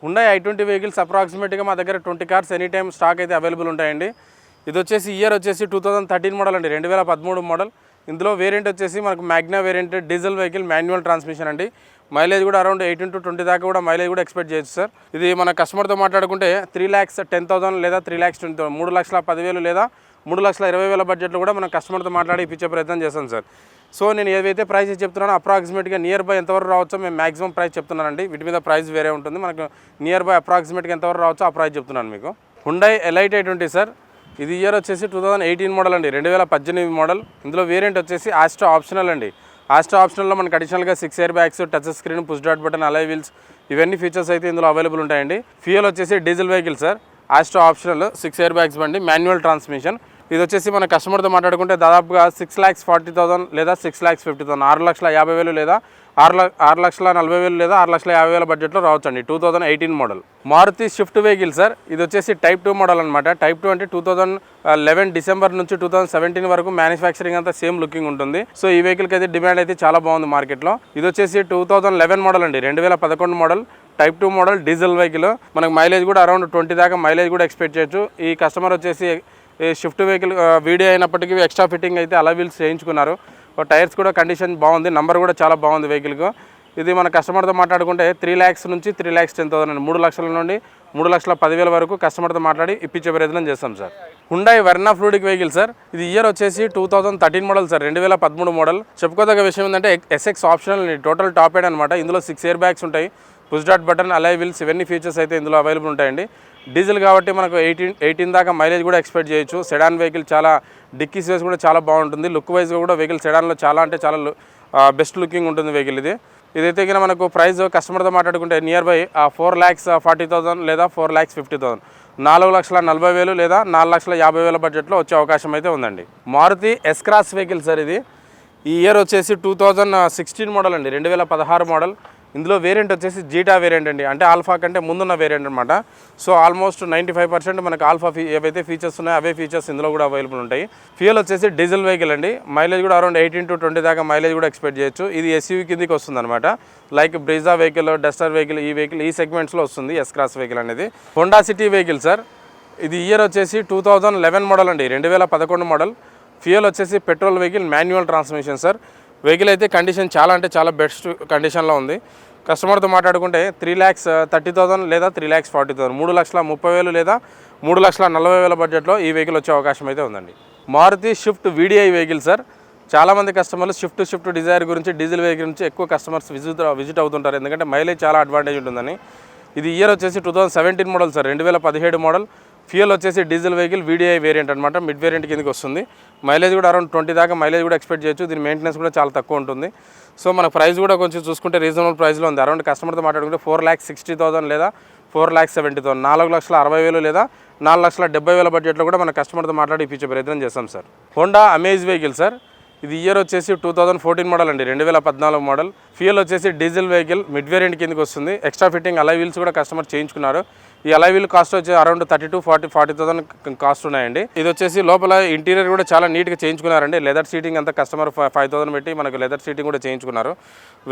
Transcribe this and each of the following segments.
Hyundai i20 vehicles అప్రాక్సిమేట్గా మా దగ్గర 20 కార్స్ ఎనీ టైమ్ స్టాక్ అయితే అవైలబుల్ ఉంటాయండి. ఇది వచ్చేసి ఇయర్ వచ్చేసి 2013 మోడల్ అండి, 2013 మోడల్. ఇందులో వేరియంట్ వచ్చేసి మనకు Magna variant, diesel vehicle, manual transmission అండి. మైలేజ్ కూడా అరౌండ్ 18 to 20 దాకా కూడా మైలేజ్ కూడా ఎక్స్పెక్ట్ చేయొచ్చు సార్. ఇది మన కస్టమర్తో మాట్లాడుకుంటే 3,10,000 లేదా 3,20,000, 3,10,000 లేదా 3,20,000 బడ్జెట్లో కూడా మనం కస్టమర్తో మాట్లాడి ఇప్పించే ప్రయత్నం చేస్తాం సార్. సో నేను ఏదైతే ప్రైస్ చెప్తున్నానో అప్రాక్సిమేట్గా నియర్ బై ఎంతవరకు రావచ్చో మేము మ్యాక్సిమం ప్రైస్ చెప్తున్నానండి. వీటి మీద ప్రైస్ వేరే ఉంటుంది. మనకు నియర్ బై అప్రాక్సిమేట్గా ఎంతవరకు రావచ్చో ఆ ప్రైస్ చెప్తున్నాను మీకు. Hyundai elite i20 sir. ఇది ఇయర్ వచ్చేసి 2018 మోడల్ అండి, 2018 మోడల్. ఇందులో వేరియంట్ వచ్చేసి ఆస్ట్రా ఆప్షనల్ అండి. ఆస్ట్రా ఆప్షనల్లో మనకు అడిషనల్గా 6 air bags, touch screen, push dot button, alloy wheels ఇవన్నీ ఫీచర్స్ అయితే ఇందులో అవైలబుల్ ఉంటాయండి. ఫ్యూయల్ వచ్చేసి diesel vehicle sir. Astra optional 6 air bags బండి, మాన్యువల్ ట్రాన్స్మిషన్. ఇది వచ్చేసి మన కస్టమర్తో మాట్లాడుకుంటే దాదాపుగా 6,40,000 లేదా 6,50,000, 6,50,000 లేదా 6,40,000 లేదా 6,50,000 బడ్జెట్లో రావచ్చు అండి. 2018 model Maruti Swift vehicle sir. ఇది వచ్చేసి టైప్ 2 మోడల్ అనమాట. టైప్ 2 అంటే 2011 డిసెంబర్ నుంచి 2017 వరకు మ్యానుఫ్యాక్చరింగ్ అంతా సేమ్ లుకింగ్ ఉంటుంది. సో ఈ వెహికల్కి అయితే డిమాండ్ అయితే చాలా బాగుంది మార్కెట్లో. ఇది వచ్చేసి 2011 మోడల్ అండి, 2011 model, type 2 model, diesel vehicle. మనకు మైలేజ్ కూడా అరౌండ్ 20 దాకా మైలేజ్ కూడా ఎక్స్పెక్ట్ చేయొచ్చు. ఈ కస్టమర్ వచ్చేసి షిఫ్ట్ వెహికల్ వీడియో అయినప్పటికీ ఎక్స్ట్రా ఫిట్టింగ్ అయితే అలా వీల్స్ చేయించుకున్నారు. టైర్స్ కూడా కండిషన్ బాగుంది, నంబర్ కూడా చాలా బాగుంది వెహికల్కు. ఇది మన కస్టమర్తో మాట్లాడుకుంటే 3 lakhs నుంచి 3,10,000 అండి, 3 లక్షల నుండి 3,10,000 వరకు కస్టమర్తో మాట్లాడి ఇప్పించే ప్రయత్నం చేస్తాం sir. Hyundai Verna fluid vehicle sir. ఇది ఇయర్ వచ్చేసి 2013 మోడల్ సార్, 2013 మోడల్. చెప్పుకోదగ్గ విషయం ఏంటంటే SX optional total top aid అనమాట. ఇందులో 6 ఎయిర్ బ్యాగ్స్ ఉంటాయి, push dot button, alloy wheels ఇవన్నీ ఫీచర్స్ అయితే ఇందులో అవైలబుల్ ఉంటాయండి. డీజిల్ కాబట్టి మనకు 18 దాకా మైలేజ్ కూడా ఎక్స్పెక్ట్ చేయొచ్చు. సెడాన్ వెహికల్ చాలా డిక్కీ స్పేస్ కూడా చాలా బాగుంటుంది. లుక్ వైజ్గా కూడా వెహికల్ సెడాన్లో చాలా అంటే చాలా బెస్ట్ లుకింగ్ ఉంటుంది వెహికల్ ఇది. ఇదైతే కన్నా మనకు ప్రైస్ కస్టమర్తో మాట్లాడుకుంటే నియర్ బై 4,40,000 లేదా 4,50,000, 4,40,000 లేదా 4,50,000 బడ్జెట్లో వచ్చే అవకాశం అయితే ఉందండి. Maruti S cross vehicle sir. ఇది ఈ ఇయర్ వచ్చేసి 2016 మోడల్ అండి, 2016 మోడల్. ఇందులో వేరియంట్ వచ్చేసి జీటా వేరియంట్ అండి, అంటే ఆల్ఫా కంటే ముందున్న వేరియంట్ అనమాట. సో ఆల్మోస్ట్ 95% మనకు ఆల్ఫా ఏవైతే ఫీచర్స్ ఉన్నాయో అవే ఫీచర్స్ ఇందులో కూడా అవైలబుల్ ఉంటాయి. ఫ్యూయల్ వచ్చేసి డీజిల్ వెహికల్ అండి. మైలేజ్ కూడా అరౌండ్ 18 to 20 దాకా మైలేజ్ కూడా ఎక్స్పెక్ట్ చేయొచ్చు. ఇది ఎస్యూవీ కిందకి వస్తుంది అనమాట. Like Brezza vehicle, Duster vehicle, ఈ సెగ్మెంట్స్లో వస్తుంది ఎస్ క్రాస్ వెహికల్ అనేది. Honda city vehicle sir. ఇది ఇయర్ వచ్చేసి 2011 మోడల్ అండి, 2011 మోడల్. ఫ్యూయల్ వచ్చేసి petrol vehicle, manual transmission sir. Vehicle అయితే కండిషన్ చాలా అంటే చాలా బెస్ట్ కండిషన్లో ఉంది. కస్టమర్తో మాట్లాడుకుంటే 3,30,000 లేదా 3,40,000, 3,30,000 లేదా 3,40,000 బడ్జెట్లో ఈ వెహికల్ వచ్చే అవకాశం అయితే ఉందండి. Maruti Swift VDI vehicle sir. చాలామంది కస్టమర్లు స్విఫ్ట్ డిజైర్ గురించి, డీజిల్ వెహికల్ నుంచి ఎక్కువ కస్టమర్స్ విజిట్ అవుతుంటారు, ఎందుకంటే మైలేజ్ చాలా అడ్వాంటేజ్ ఉంటుందని. ఇది ఇయర్ వచ్చేసి 2017 మోడల్ సార్, 2017 మోడల్. ఫ్యూయల్ వచ్చేసి డీజిల్ వెహికల్, VDI వేరియంట్ అనమాట, మిడ్ వేరియంట్ కిందకి వస్తుంది. మైలేజ్ కూడా అరౌండ్ 20 దాకా మైలేజ్ కూడా ఎక్స్పెక్ట్ చేయొచ్చు. దీని మెయింటెనెన్స్ కూడా చాలా తక్కువ ఉంటుంది. సో మన ప్రైస్ కూడా కొంచెం చూసుకుంటే రీజనబుల్ ప్రైస్లో ఉంది. అరౌండ్ కస్టమర్తో మాట్లాడుకుంటే 4,60,000 లేదా 4,70,000, 4,60,000 లేదా 4,70,000 బడ్జెట్లో కూడా మన కస్టమర్తో మాట్లాడి ఇప్పించే ప్రయత్నం చేస్తాం sir. Honda amaze vehicle sir. ఇది ఇయర్ వచ్చేసి 2014 మోడల్ అండి, 2014 మోడల్. ఫ్యూయల్ వచ్చేసి డీజిల్ వెహికల్, మిడ్ వేరియంట్ కిందకి వస్తుంది. ఎక్స్ట్రా ఫిట్టింగ్ అలై వీల్స్ కూడా కస్టమర్ చేయించుకున్నారు. ఈ అలై వీల్ కాస్ట్ వచ్చి అరౌండ్ 30 to 40,000 కాస్ట్ ఉన్నాయండి. ఇది వచ్చేసి లోపల ఇంటీరియర్ కూడా చాలా నీట్గా చేయించుకున్నారండి. లెదర్ సీటింగ్ అంతా కస్టమర్ 5,000 పెట్టి మనకు లెదర్ సీటింగ్ కూడా చేయించుకున్నారు.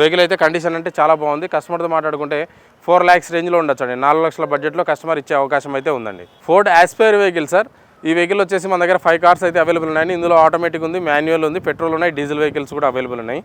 వెహికల్ అయితే కండిషన్ అంటే చాలా బాగుంది. కస్టమర్తో మాట్లాడుకుంటే 4 lakhs రేంజ్లో ఉండొచ్చు అండి, 4 లక్షల బడ్జెట్లో కస్టమర్ ఇచ్చే అవకాశం అయితే ఉందండి. Ford Aspire vehicle sir. ఈ వెహికల్ వచ్చేసి మన దగ్గర 5 కార్స్ అయితే అవైలబుల్ ఉన్నాయి. ఇందులో ఆటోమేటిక్ ఉంది, మాన్యువల్ ఉంది, పెట్రోల్ ఉన్నాయి, డీజిల్ వెహికల్స్ కూడా అవైలబుల్ ఉన్నాయి.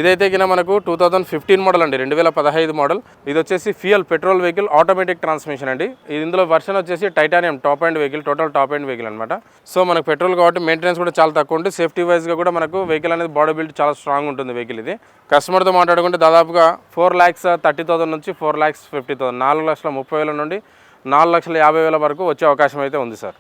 ఇదైతే కింద మనకు 2015 మోడల్ అండి, 2015 మోడల్. ఇది వచ్చేసి fuel petrol vehicle, automatic transmission అండి. ఇందులో వర్షన్ వచ్చేసి titanium top and vehicle, total top and vehicle అనమాట. సో మనకు పెట్రోల్ కాబట్టి మెయింటెనెన్స్ కూడా చాలా తక్కువ ఉంటుంది. సేఫ్టీ వైజ్గా కూడా మనకు వెహికల్ అనేది బాడీ బిల్డ్ చాలా స్ట్రాంగ్ ఉంటుంది వెహికల్ ఇది. కస్టమర్తో మాట్లాడుకుంటే దాదాపుగా 4,30,000 నుంచి 4,50,000, 4,30,000 నుండి 4,50,000 వరకు వచ్చే అవకాశం అయితే ఉంది సార్.